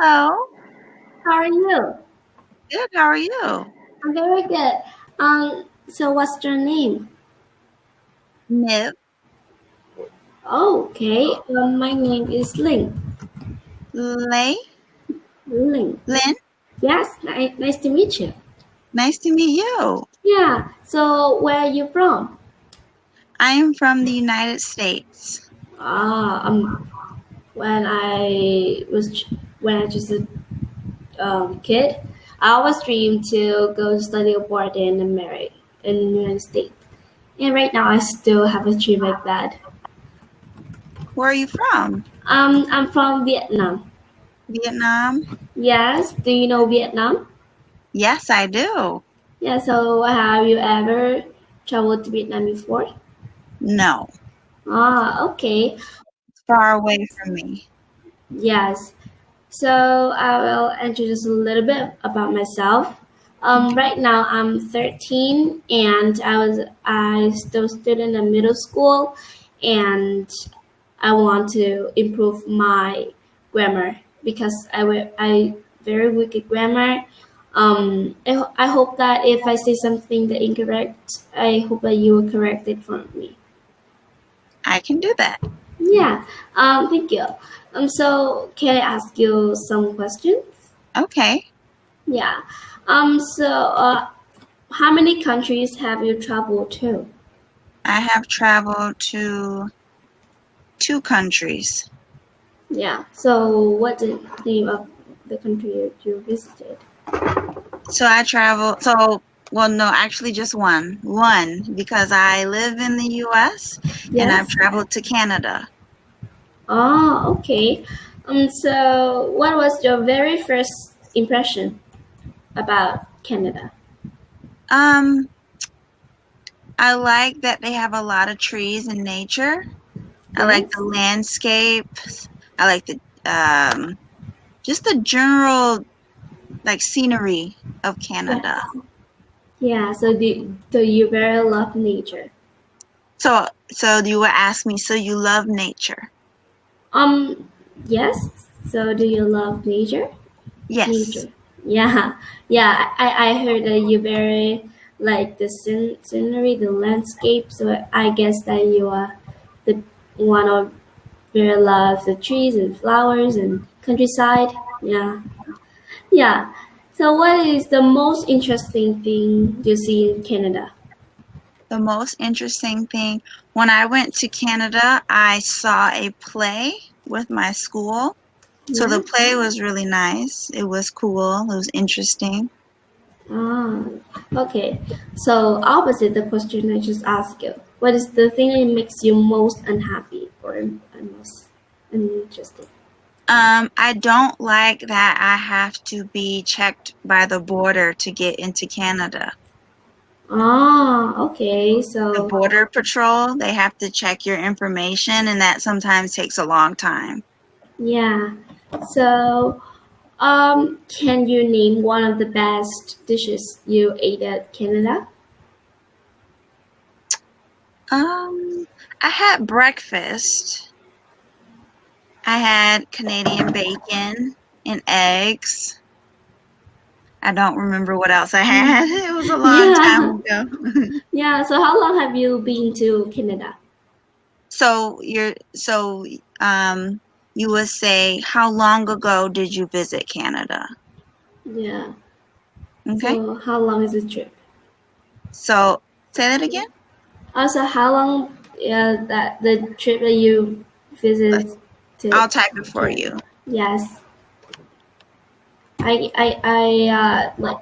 Hello. How are you? Good. How are you? I'm very good. So what's your name? Nib. Oh, okay. My name is Ling. Lay. Ling. Lynn. Yes, nice to meet you. Nice to meet you. Yeah. So where are you from? I am from the United States. Ah, when I was when I just a kid, I always dreamed to go study abroad in America, in the United States. And right now, I still have a dream like that. Where are you from? I'm from Vietnam. Vietnam. Yes. Do you know Vietnam? Yes, I do. Yeah, so have you ever traveled to Vietnam before? No, Ah, okay. it's far away from me. Yes. So I will introduce a little bit about myself. Right now I'm 13 and I still student in middle school and I want to improve my grammar because I very weak at grammar. I hope that if I say something that incorrect, I hope that you will correct it for me. I can do that. Yeah. Thank you. So can I ask you some questions? Okay. Yeah. How many countries have you traveled to? I have traveled to 2 countries. Yeah. So what's the name of the country you visited? So I traveled. Well, no, actually just one. One, because I live in the U.S. and I've Yes. traveled to Canada. Oh, okay. So what was your very first impression about Canada? Um, I like that they have a lot of trees and nature. I like Yes. the landscapes. I like the just the general like scenery of Canada. Yes. Yeah. So you very love nature. So you would ask me, so you love nature? Um. Yes. So do you love nature? Yes. Nature. Yeah. Yeah. I heard that you very like the scenery, the landscape. So I guess that you are the one of very love the trees and flowers and countryside. Yeah. Yeah. So what is the most interesting thing you see in Canada? The most interesting thing, when I went to Canada, I saw a play with my school. So the Yeah. play was really nice. It was cool. It was interesting. Ah, okay. So opposite the question I just asked you. What is the thing that makes you most unhappy or most uninterested? I don't like that I have to be checked by the border to get into Canada. Ah, okay. The So border patrol, they have to check your information, and that sometimes takes a long time. yeah. So can you name one of the best dishes you ate at Canada? Um, I had breakfast. I had Canadian bacon and eggs. I don't remember what else I had. It was a long time Yeah. ago. Yeah. So how long have you been to Canada? So you would say, how long ago did you visit Canada? Yeah. Okay. So how long is the trip? So say that again. Also, how long that the trip that you Like, visited I'll type it for Canada? you. Yes, I like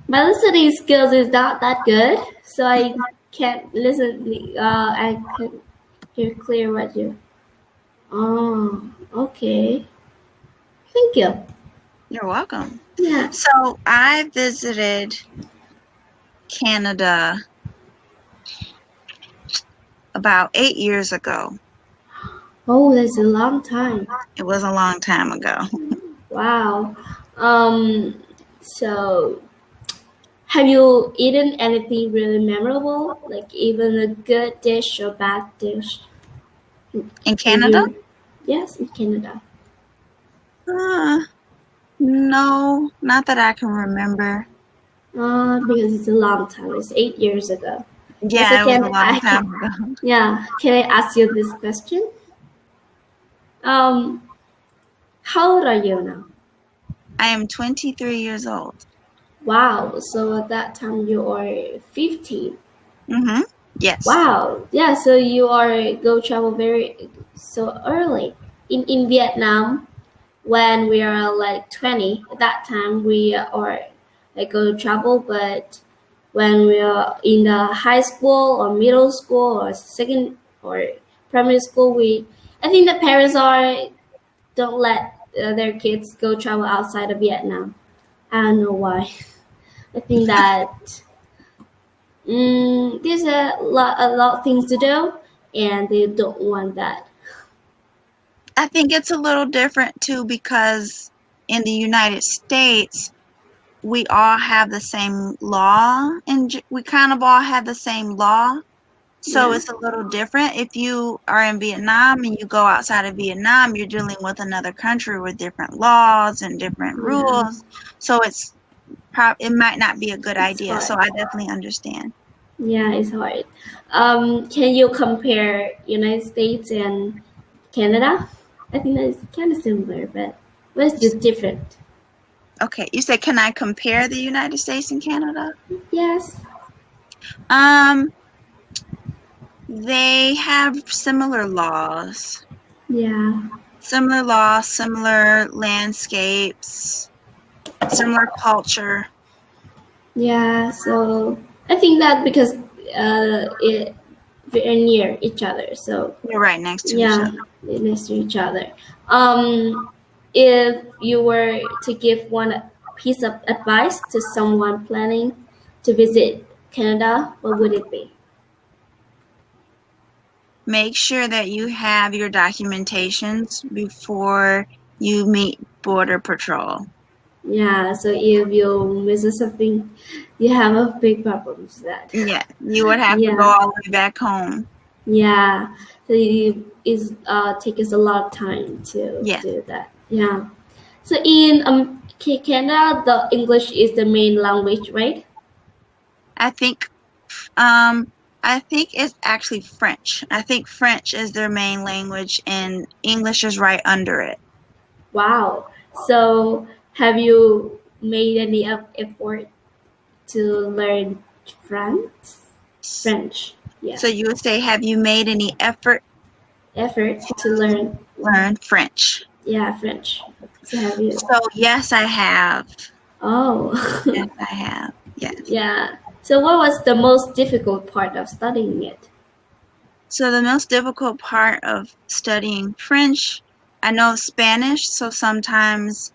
my listening skills is not that good, so I can't listen. I can hear clear what you. Oh, okay. Thank you. You're welcome. Yeah. So I visited Canada about 8 years ago. Oh, that's a long time. It was a long time ago. Wow. So have you eaten anything really memorable, like even a good dish or bad dish? In Can Canada? you? Yes, in Canada. Uh, No, not that I can remember. Because it's a long time. It's 8 years ago. So Yeah, it was a long time ago. yeah, can I ask you this question? Um, how old are you now? I am 23 years old. Wow, so at that time you are 15. Mm-hmm. Yes. Wow, yeah, so you are go travel very so early. In Vietnam, when we are like 20, at that time we are like go travel, but when we are in the high school or middle school or second or primary school, I think the parents are don't let their kids go travel outside of Vietnam. I don't know why. I think that there's a lot of things to do, and they don't want that. I think it's a little different too because in the United States, we all have the same law and we kind of all have the same law. So Yeah, it's a little different. If you are in Vietnam and you go outside of Vietnam, you're dealing with another country with different laws and different yeah, rules. So it might not be a good it's idea. So hard. I definitely understand. Yeah, it's hard. Can you compare United States and Canada? I think that's kind of similar, but what's the different? Okay, you said, can I compare the United States and Canada? Yes. Um, they have Yeah. similar laws, similar landscapes, similar culture. Yeah. So I think that because it we're near each other, so You're right next to each yeah, other. they're next to each other. Um, if you were to give one piece of advice to someone planning to visit Canada, what would it be? Make sure that you have your documentations before you meet Border Patrol. Yeah, so if you miss something, you have a big problem with that. Yeah, you would have to go Yeah, all the way back home. yeah. So it take us a lot of time to Yes, do that. Yeah. So in Canada, the English is the main language, right? I think um I think it's actually French. I think French is their main language and English is right under it. Wow. So have you made any effort to learn French? French. Yeah. So you would say, have you made any effort Effort to to learn. learn French? Yeah, French. So have you? So yes, I have. Oh. Yes, I have. Yes. Yeah. So what was the most difficult part of studying it? So the most difficult part of studying French, I know Spanish, so sometimes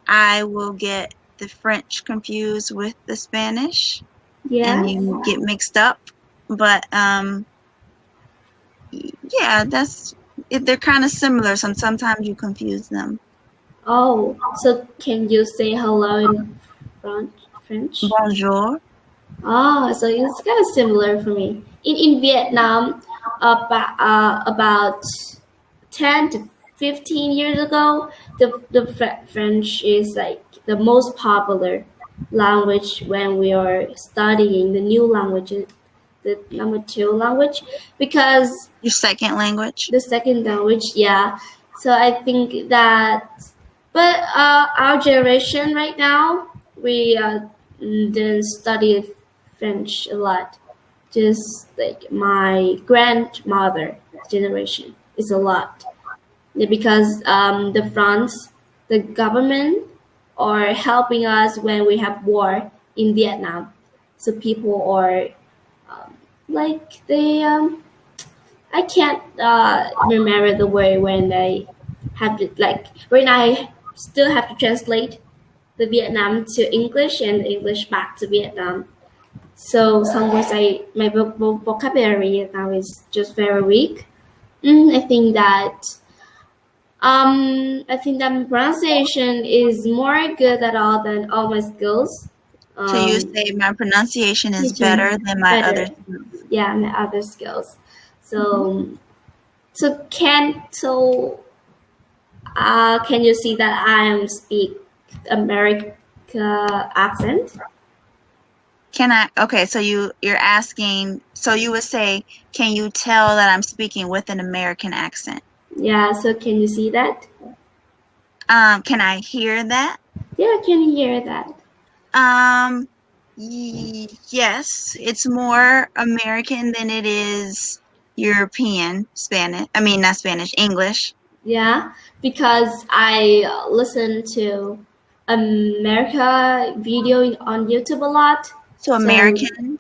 I will get the French confused with the Spanish and Yes. you get mixed up. But yeah, they're kind of similar. Sometimes you confuse them. Oh, so can you say hello in French? French? Bonjour. Oh, so it's kind of similar for me. In Vietnam, about 10 to 15 years ago, the French is like the most popular language when we are studying the new languages, the number two language, because Your second language. the second language, yeah. So I think that, but our generation right now, we didn't study French a lot. Just like my grandmother generation is a lot. Yeah, because the France, the government are helping us when we have war in Vietnam. So people are like they I can't remember the word when I have to like when I still have to translate the Vietnam to English and English back to Vietnam. So some words my vocabulary now is just very weak. I think that my pronunciation is more good at all than all my skills. So you Um, say my pronunciation is better Teaching than my other better, skills. yeah, my other skills. Mhm. So can you see that I am speak? American accent. Okay, so you're asking, so you would say, can you tell that I'm speaking with an American accent? Yeah, so can you see that? Can I hear that? Yeah, can you hear that? Um, yes, it's more American than it is European Spanish. I mean, not Spanish, English. Yeah, because I listen to America video on YouTube a lot. So So American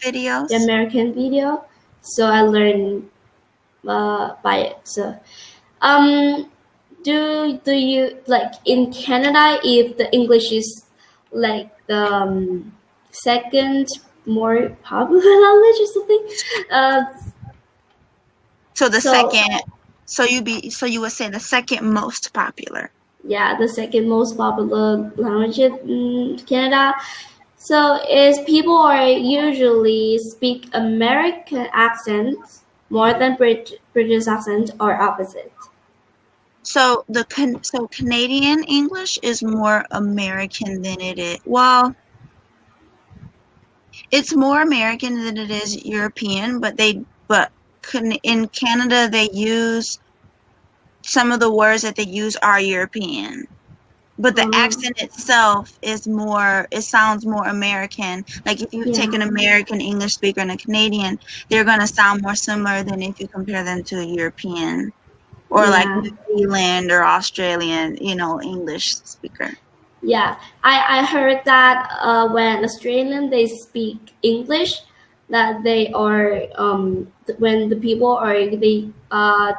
the videos. American video, so I learn by it. So, um, do you like in Canada if the English is like the second more popular language or something? Uh, So the so second, so you would say the second most popular. yeah, the second most popular language in Canada. So is people are usually speak American accents more than British accent or opposite. So so Canadian English is more American than it is. Well, it's more American than it is European, but in Canada they use some of the words that they use are European. But the Um, accent itself is more, it sounds more American. Like if you take yeah, an American English speaker and a Canadian, they're going to sound more similar than if you compare them to a European or like yeah, New Zealand or Australian, English speaker. yeah. I heard that when Australian they speak English, that they are when the people are they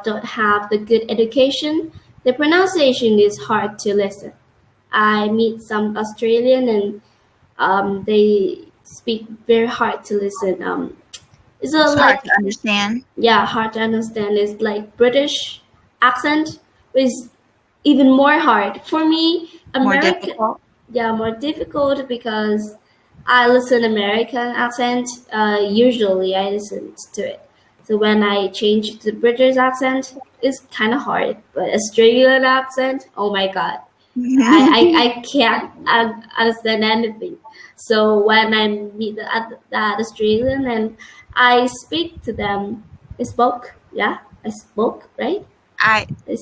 don't have the good education, the pronunciation is hard to listen. I meet some Australian and they speak very hard to listen. It's a It's hard like to understand, yeah, hard to understand. It's like British accent is even more hard for me. more American, difficult. yeah, more difficult because I listen American accent. Usually, I listen to it. So when I change to British accent, it's kind of hard. But Australian accent, oh my god, I can't understand anything. So when I meet that Australian and I speak to them, I spoke, yeah, I spoke, right? I I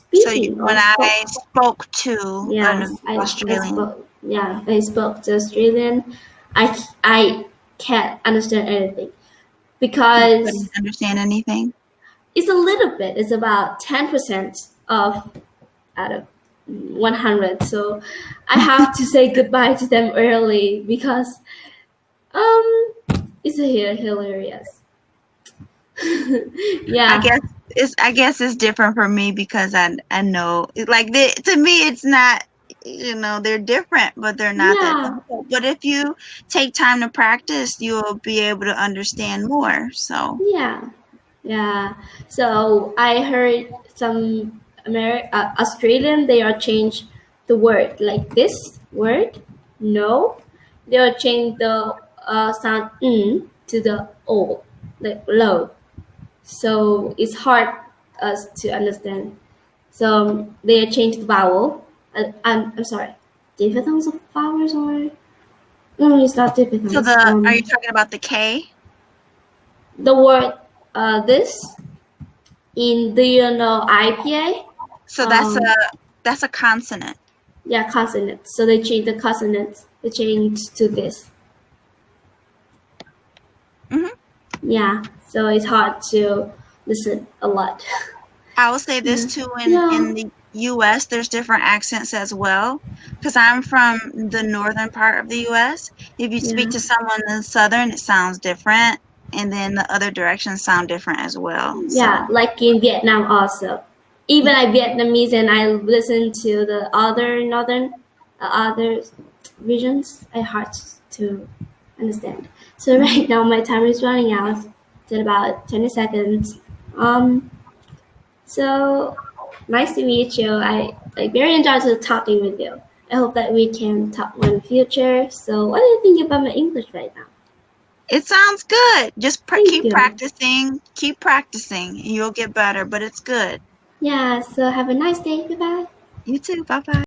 speaking when or spoke. I spoke to Yes, an I Australian, spoke. Yeah, I spoke to Australian. I can't understand anything you because couldn't understand anything. it's a little bit. It's about 10% of out of 100. So I have to say goodbye to them early because um it's hilarious. I Yeah, guess it's different for me because I know like to me it's not, they're different but they're not that yeah, difficult. But if you take time to practice, you'll be able to understand more. So yeah, yeah. So I heard some Australian they are changed the word like this word no, they are change the sound to the o like low. So it's hard us to understand. So they changed the vowel. I'm sorry, diphthongs of vowels or no, it's not diphthongs. are you talking about the K? The word this in do you know IPA? So Um, that's a consonant. yeah, consonant. So they changed the consonant. They changed to this. Hmm. Yeah, so it's hard to listen a lot. I will say this Yeah, too, yeah, in the US there's different accents as well because I'm from the northern part of the US. If you speak yeah. to someone in the southern, it sounds different, and then the other directions sound different as well. Yeah, So like in Vietnam also. Even I Vietnamese and I listen to the other northern, other regions, I hard to understand. So mhm. right now my time is running out. It's in about 20 seconds. Um, so nice to meet you. I very enjoyed talking with you. I hope that we can talk more in the future. So what do you think about my English right now? It sounds good. Just Thank you. keep practicing, and you'll get better. But it's good. Yeah, so have a nice day. Bye bye. You too. Bye bye.